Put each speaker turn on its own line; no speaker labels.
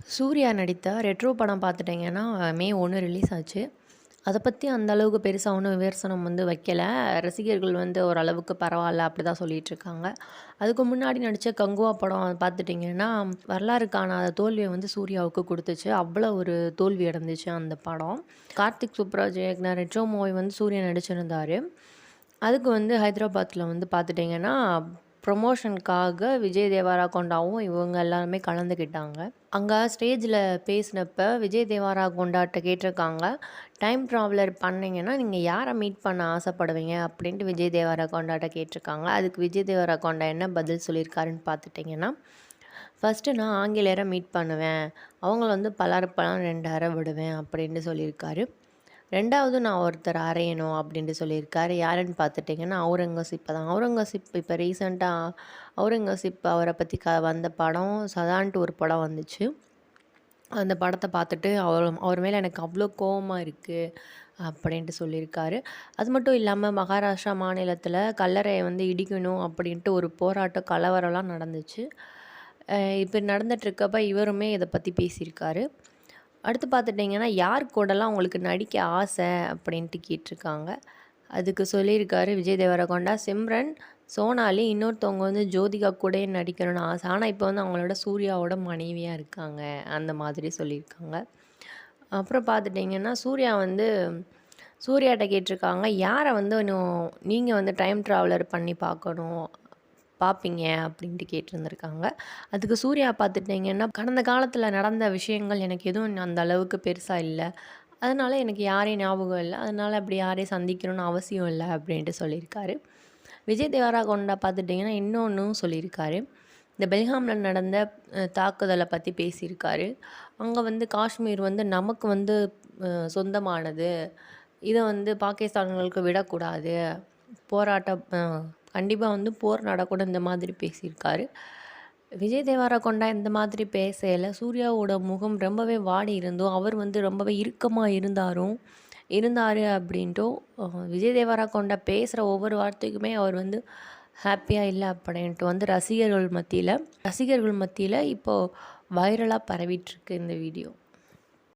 சூர்யா நடித்த ரெட்ரோ படம் பார்த்துட்டிங்கன்னா, மே 1 ரிலீஸ் ஆச்சு. அத பத்தி அந்த அளவுக்கு பெருசா ஒண்ணும் விமர்சனம் வைக்கல. ரசிகர்கள் ஓரளவுக்கு பரவால்ல அப்படி தான் சொல்லிட்டுருக்காங்க. அதுக்கு முன்னாடி நடிச்ச கங்குவா படம் பார்த்துட்டிங்கன்னா, வரலாறு காணாத தோல்விய சூர்யாவுக்கு குடுத்துச்சு. அவ்வளோ ஒரு தோல்வி அடைந்துச்சு அந்த படம். கார்த்திக் சுப்புராஜ் இயக்குன ரெட்ரோ மூவி சூர்யா நடிச்சிருந்தாரு. அதுக்கு ஹைதராபாத்ல பார்த்துட்டிங்கன்னா, ப்ரொமோஷனுக்காக விஜய் தேவரகொண்டாவும் இவங்க எல்லாருமே கலந்துக்கிட்டாங்க. அங்க ஸ்டேஜ்ல பேசினப்ப விஜய் தேவரகொண்டாட்ட கேட்டிருக்காங்க, "டைம் ட்ராவலர் பண்ணீங்கன்னா, நீங்க யார மீட் பண்ண ஆசைப்படுவீங்க?" அப்படின்ட்டு விஜய் தேவரகொண்டாட்ட கேட்டிருக்காங்க. அதுக்கு விஜய் தேவரகொண்டா என்ன பதில் சொல்லியிருக்காருன்னு பார்த்துட்டிங்கன்னா, "ஃபர்ஸ்ட்டு நான் ஆங்கிலேயர மீட் பண்ணுவேன். அவங்கள பலார்பழம் 2 அற விடுவேன்" அப்படின்ட்டு சொல்லியிருக்காரு. 2வது நான் ஒருத்தர் அறையணும் அப்படின்ட்டு சொல்லியிருக்காரு. யாருன்னு பார்த்துட்டிங்கன்னா, அவுரங்கசீப்ப தான். அவுரங்கசீப் இப்போ ரீசெண்டா அவுரங்கசீப் அவர பத்தி வந்த படம் சதான்ட்டு ஒரு படம் வந்துச்சு. அந்த படத்த பார்த்துட்டு அவர் மேல எனக்கு அவ்வளோ கோவமா இருக்கு அப்படின்ட்டு சொல்லியிருக்காரு. அது மட்டும் இல்லாம மகாராஷ்டிரா மாநிலத்தில கல்லறைய இடிக்கணும் அப்படின்ட்டு ஒரு போராட்டம், கலவரம்லாம் நடந்துச்சு. இப்ப நடந்துட்டுருக்கப்ப இவருமே இத பத்தி பேசியிருக்காரு. அடுத்து பார்த்துட்டிங்கன்னா, யார் கூடலாம் உங்களுக்கு நடிக்க ஆசை அப்படின்ட்டு கேட்டிருக்காங்க. அதுக்கு சொல்லியிருக்காரு விஜய் தேவரகொண்டா, சிம்ரன், சோனாலி, இன்னொருத்தவங்க ஜோதிகா கூடயே நடிக்கணும்னு ஆசை. ஆனா இப்போ அவங்களோட சூர்யாவோட மனைவியா இருக்காங்க. அந்த மாதிரி சொல்லியிருக்காங்க. அப்புறம் பார்த்துட்டிங்கன்னா, சூர்யாட்ட கேட்டிருக்காங்க, யார இன்னும் நீங்க டைம் ட்ராவலர் பண்ணி பார்ப்பீங்க அப்படின்ட்டு கேட்டிருந்திருக்காங்க. அதுக்கு சூர்யா பார்த்துட்டிங்கன்னா, கடந்த காலத்தில நடந்த விஷயங்கள் எனக்கு எதுவும் அந்த அளவுக்கு பெருசா இல்ல. அதனால எனக்கு யாரையும் ஞாபகம் இல்ல. அதனால அப்படி யாரையும் சந்திக்கணும்னு அவசியம் இல்ல அப்படின்ட்டு சொல்லியிருக்காரு. விஜய் தேவரகொண்டா பார்த்துட்டிங்கன்னா, இன்னொன்னும் சொல்லியிருக்காரு. இந்த பெல்காம்ல நடந்த தாக்குதல பத்தி பேசியிருக்காரு. அங்க காஷ்மீர் நமக்கு சொந்தமானது. இத பாகிஸ்தானிகளுக்கு விடக்கூடாது. போராட்டம் கண்டிப்பா போர் நடக்கணும் இந்த மாதிரி பேசியிருக்காரு. விஜய் தேவரகொண்டா இந்த மாதிரி பேசையில சூர்யாவோட முகம் ரொம்பவே வாடி இருந்தும், அவர் ரொம்பவே இறுக்கமா இருந்தாரு அப்படின்ட்டும், விஜய் தேவரகொண்டா பேசுகிற ஒவ்வொரு வார்த்தைக்குமே அவர் ஹாப்பியா இல்ல அப்படின்ட்டு ரசிகர்கள் மத்தியில இப்போ வைரலா பரவிட்டுருக்கு இந்த வீடியோ.